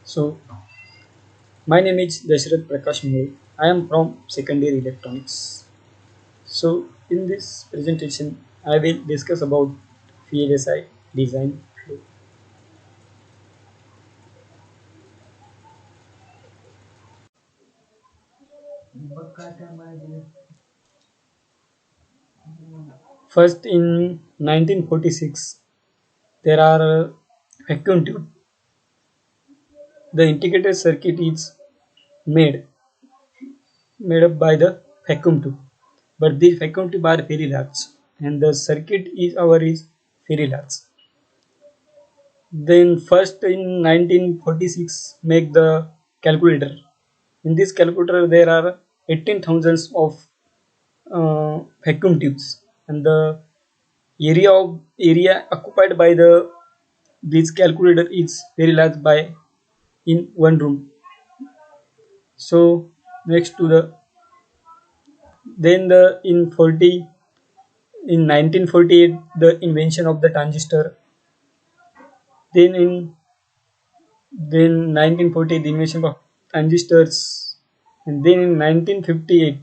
So, my name is Dashrath Prakash Mule. I am from second year electronics. So, in this presentation, I will discuss about VLSI design flow. First, in 1946, there are vacuum tube. The integrated circuit is made made up by the vacuum tube, but these vacuum tube are very large, and the circuit is very large. Then first in 1946 make the calculator. In this calculator there are 18 thousands of vacuum tubes, and the area occupied by the this calculator is very large by in one room. So next to the then the in 1948 the invention of the transistor. Then in then 1940 the invention of transistors, and then in 1958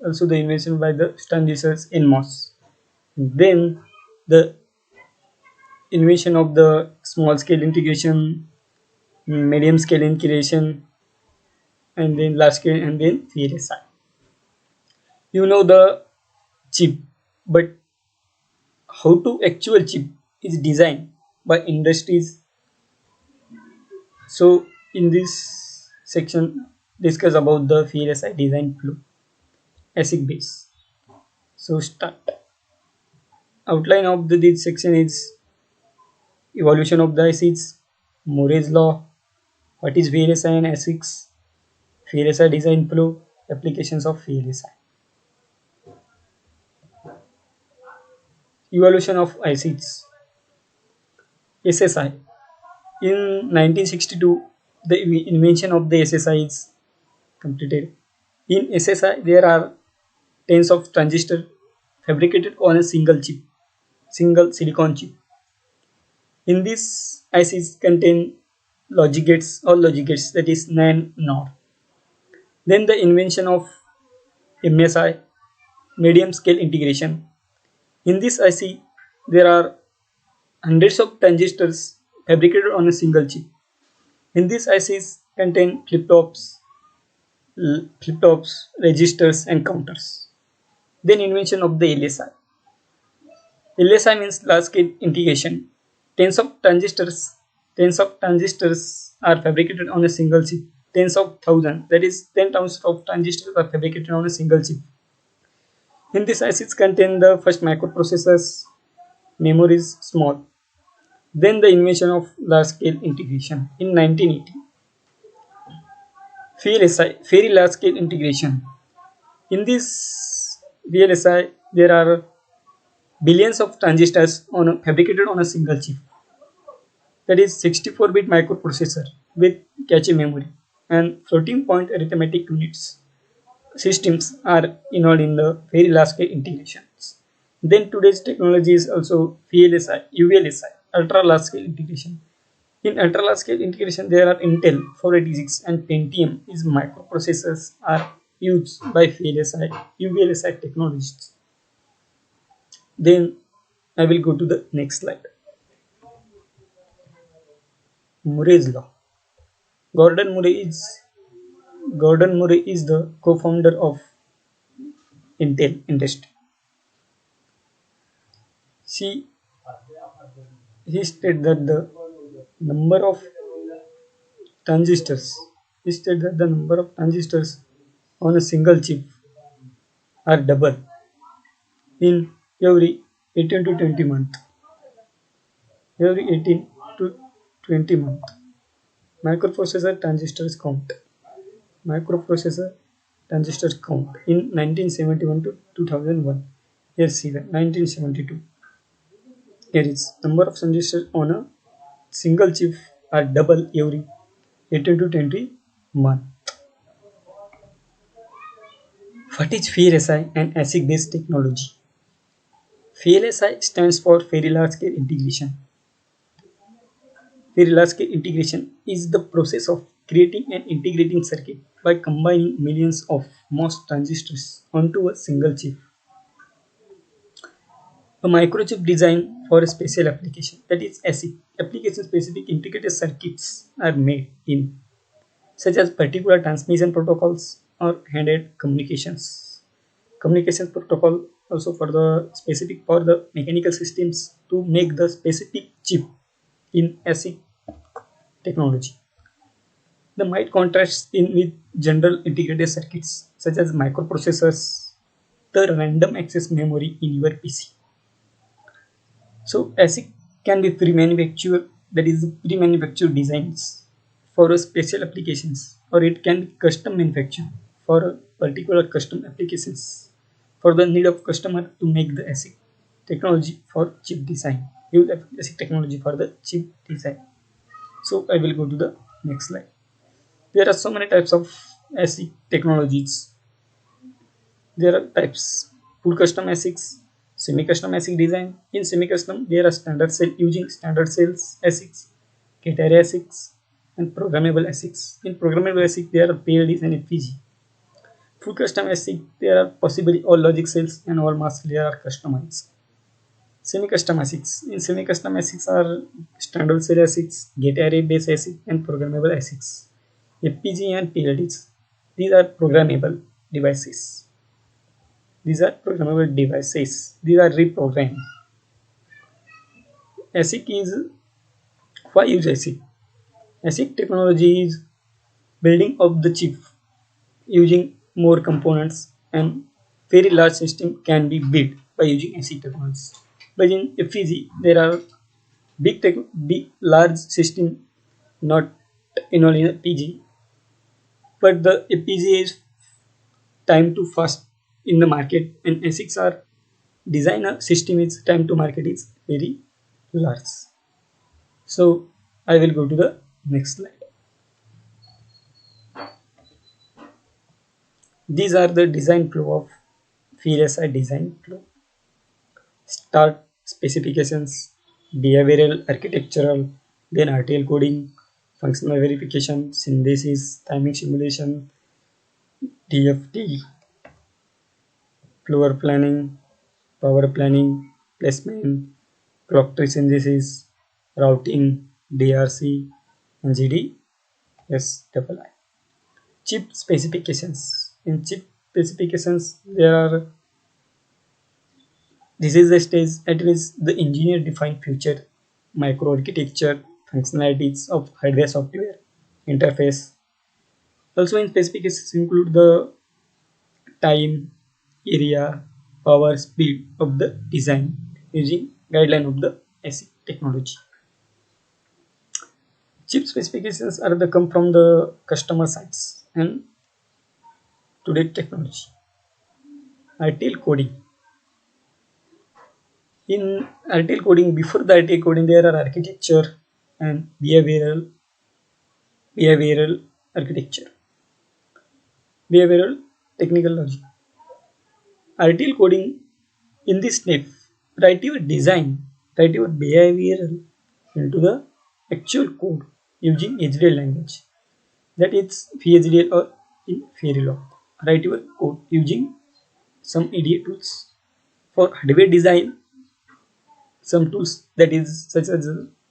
also the invention by the transistors in MOS. Then the invention of the small scale integration, medium scale integration, and then large scale, and then VLSI. You know the chip, but how to actual chip is designed by industries. So in this section discuss about the VLSI design flow. ASIC base. So start. Outline of this section is evolution of the ASICs, Moore's law, what is VLSI and ASICs, VLSI design flow, applications of VLSI. Evolution of ASICs. SSI. In 1962, the invention of the SSI is completed. In SSI, there are tens of transistors fabricated on a single silicon chip. In this, ICs contain logic gates or logic gates, that is NAND NOR. Then the invention of MSI, medium scale integration. In this IC, there are hundreds of transistors fabricated on a single chip. In these ICs contain registers, and counters. Then invention of the LSI. LSI means large scale integration. Tens of transistors, tens of transistors are fabricated on a single chip. Tens of thousands, that is 10,000 of transistors are fabricated on a single chip. In this ICs contain the first microprocessors, memories small. Then the invention of large scale integration in 1980. VLSI, very large scale integration. In this VLSI, there are billions of transistors fabricated on a single chip. That is 64-bit microprocessor with cache memory and floating point arithmetic units. Systems are involved in the very large scale integrations. Then today's technology is also VLSI, UVLSI, ultra large scale integration. In ultra large scale integration, there are Intel 486 and Pentium is microprocessors are used by VLSI, UVLSI technologists. Then I will go to the next slide. Moore's law. Gordon Murray is Gordon Murray is the co-founder of Intel industry. She he stated that the number of transistors he stated that the number of transistors on a single chip are double in every 18 to 20 month. Every 18 to 20 month. Microprocessor transistors count. Microprocessor transistors count in 1971 to 2001. Here see the 1972. Here is number of transistors on a single chip are double every 18 to 20 month. What is VLSI and ASIC based technology? VLSI stands for Very Large Scale Integration. Very large scale integration is the process of creating and integrating circuit by combining millions of MOS transistors onto a single chip. A microchip designed for a special application, that is ASIC, application specific integrated circuits are made in such as particular transmission protocols or handheld communications. Communications protocol also for the specific for the mechanical systems to make the specific chip in ASIC technology. The might contrasts in with general integrated circuits such as microprocessors, the random access memory in your PC. So ASIC can be pre-manufactured, that is pre-manufactured designs for a special applications, or it can be custom manufactured for a particular custom applications for the need of customer to make the ASIC technology for chip design. Use ASIC technology for the chip design. So I will go to the next slide. There are so many types of ASIC technologies. There are types: full custom ASICs, semi-custom ASIC design. In semi-custom, there are standard cell using standard cells ASICs, gate array ASICs, and programmable ASICs. In programmable ASIC, there are PLDs and FPG. Full custom ASIC, there are possibly all logic cells and all mask layer are customized. Semi-custom ASICs. In semi-custom ASICs are standard cell ASICs, gate array based ASIC, and programmable ASICs. FPG and PLDs. These are programmable devices. These are programmable devices. These are reprogrammed. ASIC is why use ASIC? ASIC technology is building of the chip using more components and very large system can be built by using ASIC technology. But in FPG there are big large system not involved in FPG, but the FPGA is time to fast in the market and ASICs are designer system is time to market is very large. So I will go to the next slide. These are the design flow of VLSI design flow. Start specifications, behavioral architectural, then RTL coding, functional verification, synthesis, timing simulation, DFT, floor planning, power planning, placement, clock tree synthesis, routing, DRC, and GDSII. Chip specifications. In chip specifications, there are this is the stage at which the engineer define future microarchitecture functionalities of hardware software interface. Also in specifications include the time, area, power, speed of the design using guideline of the ASIC technology. Chip specifications are the come from the customer sites and today technology. RTL coding. In RTL coding, before the RTL coding, there are architecture and behavioral architecture, behavioral technical logic. RTL coding in this step, write your design, write your behavioral into the actual code using HDL language. That is VHDL or in Verilog. Write your code using some EDA tools. For hardware design, some tools that is such as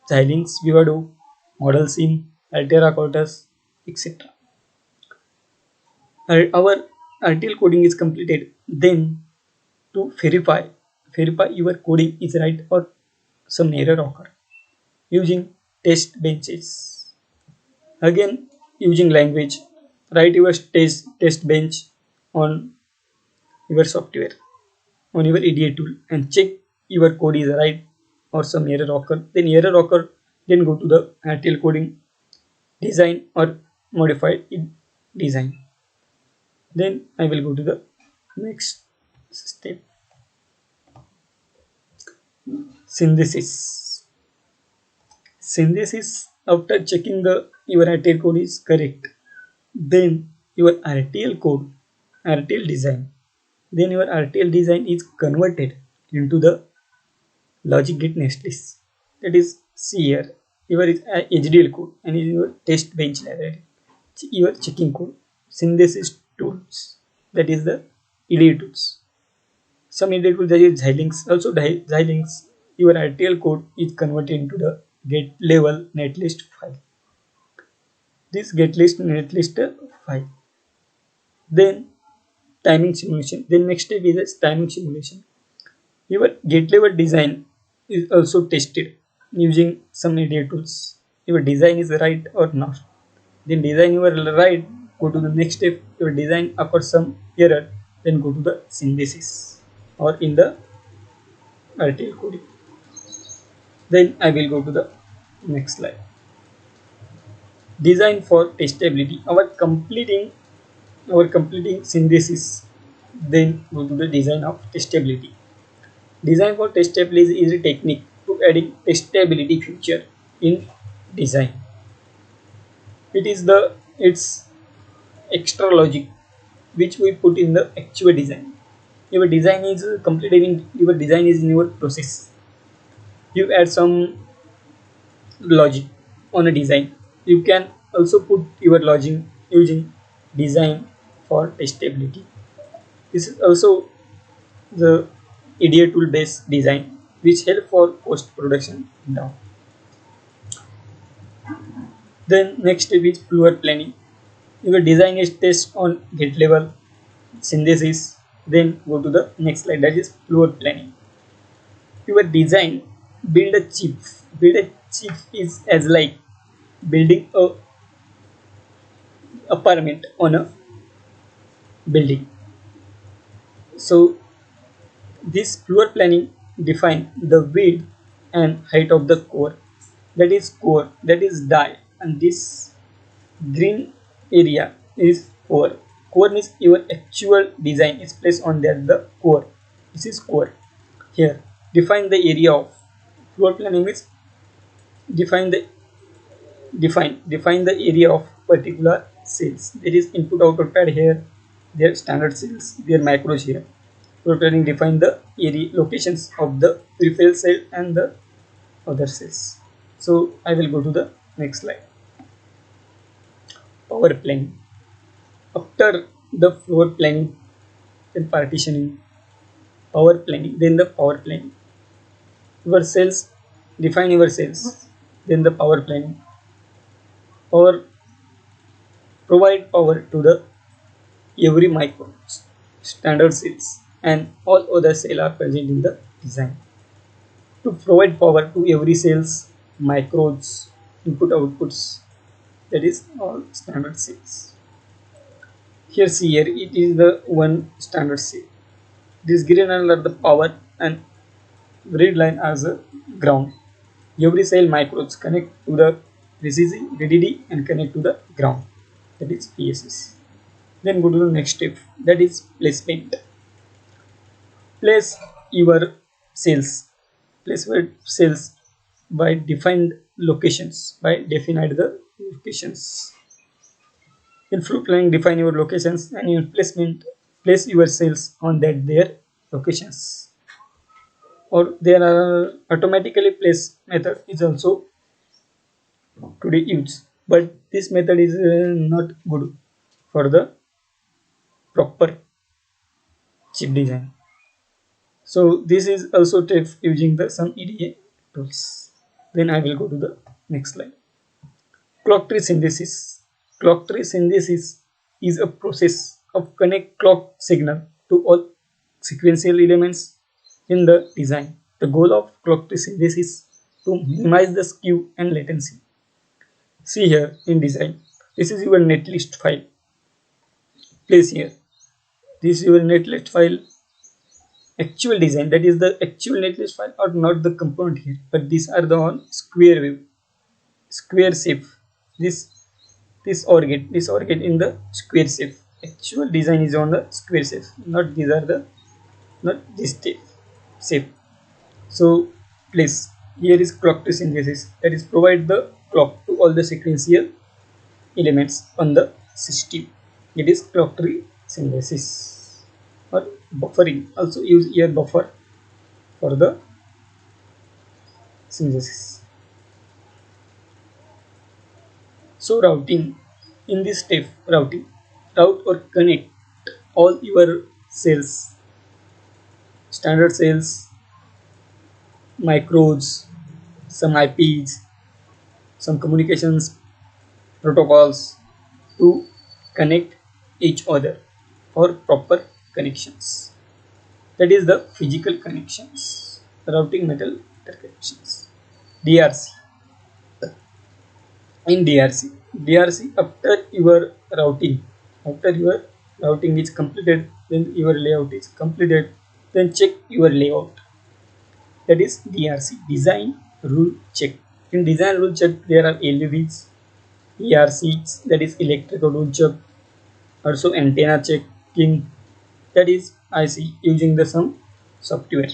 Xilinx, Vivado, Model Sim, Altera Cortex, etc. Our RTL coding is completed. Then to verify your coding is right or some error occur using test benches. Again using language, write your test bench on your software on your EDA tool and check your code is right or some error occur. Then error occur, then go to the RTL coding design or modify it design. Then I will go to the next step. Synthesis. Synthesis after checking the your RTL code is correct. Then your RTL code, RTL design. Then your RTL design is converted into the logic gate netlist. That is, see here your is HDL code and is your test bench library, your checking code, synthesis tools, that is the EDA tools. Some EDA tools that is Xilinx, also Xilinx, your RTL code is converted into the get level netlist file. This get list netlist file. Then timing simulation. Then next step is timing simulation. Your gate level design is also tested using some EDA tools. Your design is right or not. Then design you are right, go to the next step. Your design occurs some error, then go to the synthesis or in the RTL coding. Then I will go to the next slide. Design for testability. Our completing synthesis. Then go to the design of testability. Design for testability is a technique to adding testability feature in design. It's extra logic which we put in the actual design. Your design is completing. Your design is in your process. You add some logic on a design. You can also put your logic using design for testability. This is also the EDA tool based design which help for post production now. Then next step is fluid planning. Your design is test on gate level synthesis. Then go to the next slide, that is fluid planning. Your design build a chip. Build a chip is as like building a apartment on a building. So this fluid planning define the width and height of the core. That is die, and this green area is core. Core means your actual design is placed on that the core. This is core. Here define the area of floor planning means define the define the area of particular cells. There is input output pad here, their standard cells, their macros here. Floor planning define the area locations of the peripheral cell and the other cells. So I will go to the next slide. Power planning. After the floor planning, then partitioning, power planning, then the power planning. Your cells, define your cells, then the power planning. Power, provide power to the every micro standard cells and all other cells are present in the design. To provide power to every cells, micros, input outputs, that is all standard cells. Here it is the one standard cell. This green line are the power and red line as a ground. Every cell micros connect to the VDD and connect to the ground, that is PSS. Then go to the next step, that is placement. Place your cells. Place your cells by defined locations. In floor planning, define your locations, and in placement, place your cells on their locations. Or there are automatically place method is also today used, but this method is not good for the proper chip design. So this is also tough using the some EDA tools. Then I will go to the next slide. Clock tree synthesis. Clock tree synthesis is a process of connect clock signal to all sequential elements in the design. The goal of clock tree synthesis to minimize the skew and latency. See here in design. This is your netlist file. Place here. This is your netlist file. Actual design, that is the actual netlist file or not the component here, but these are the on square view, square shape. This OR gate in the square shape. Actual design is on the square shape, not these are the not this shape. So please, here is clock tree synthesis, that is provide the clock to all the sequential elements on the system. It is clock tree synthesis. Or buffering, also use here buffer for the synthesis. So routing, in this step, routing, route or connect all your cells, standard cells, micros, some IPs, some communications protocols to connect each other for proper connections. That is the physical connections, routing metal interconnections. DRC. In DRC, after your routing is completed, then your layout is completed, then check your layout. That is DRC, design rule check. In design rule check, there are LUVs, ERCs, that is electrical rule check, also antenna checking, that is IC using the some software.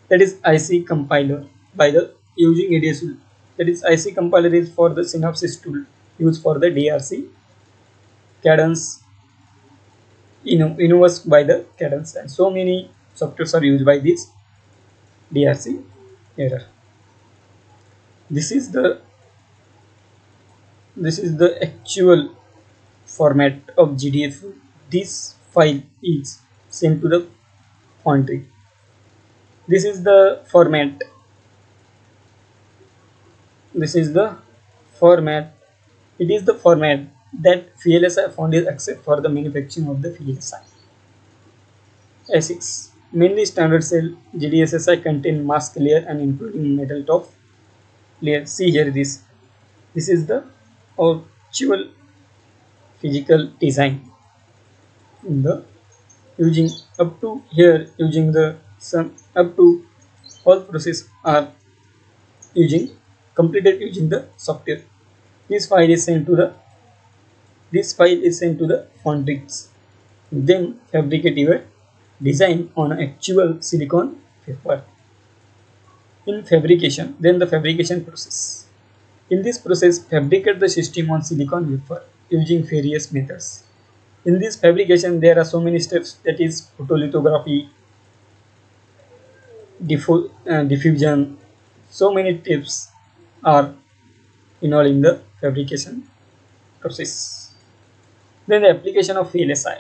That is IC compiler by the using ADS tool. That is IC compiler is for the Synopsys tool used for the DRC, Cadence, Innovus by the Cadence, and so many softwares are used by this DRC error. This is the actual format of GDF. This file is sent to the foundry. This is the format. This is the format. It is the format that VLSI foundries accept for the manufacturing of the VLSI. ASICs. Mainly standard cell GDSSI contain mask layer and including metal top layer. See here this. This is the actual physical design. In the using up to here using the some up to all process are using completed using the software. This file is sent to the foundries. Then fabricate your design on actual silicon wafer. In fabrication, then the fabrication process. In this process, fabricate the system on silicon wafer using various methods. In this fabrication, there are so many steps, that is photolithography, diffusion. So many tips are involved in the fabrication process. Then the application of VLSI.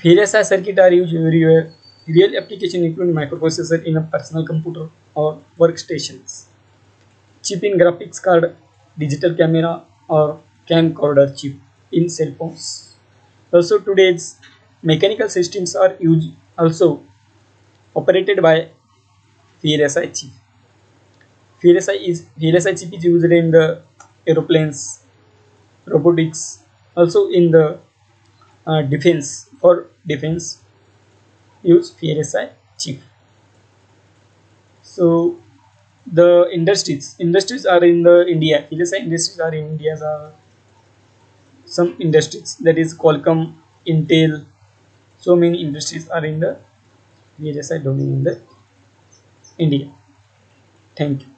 VLSI circuit are used everywhere. Real application include microprocessor in a personal computer or workstations, chip in graphics card, digital camera or camcorder chip in cell phones. Also today's mechanical systems are used also operated by VLSI chip. VLSI chip is used in the aeroplanes, robotics, also in the defense. For defense, use VLSI chip. So the industries are in the India. VLSI industries are in India. Some industries, that is Qualcomm, Intel. So many industries are in the VLSI domain in the India. Thank you.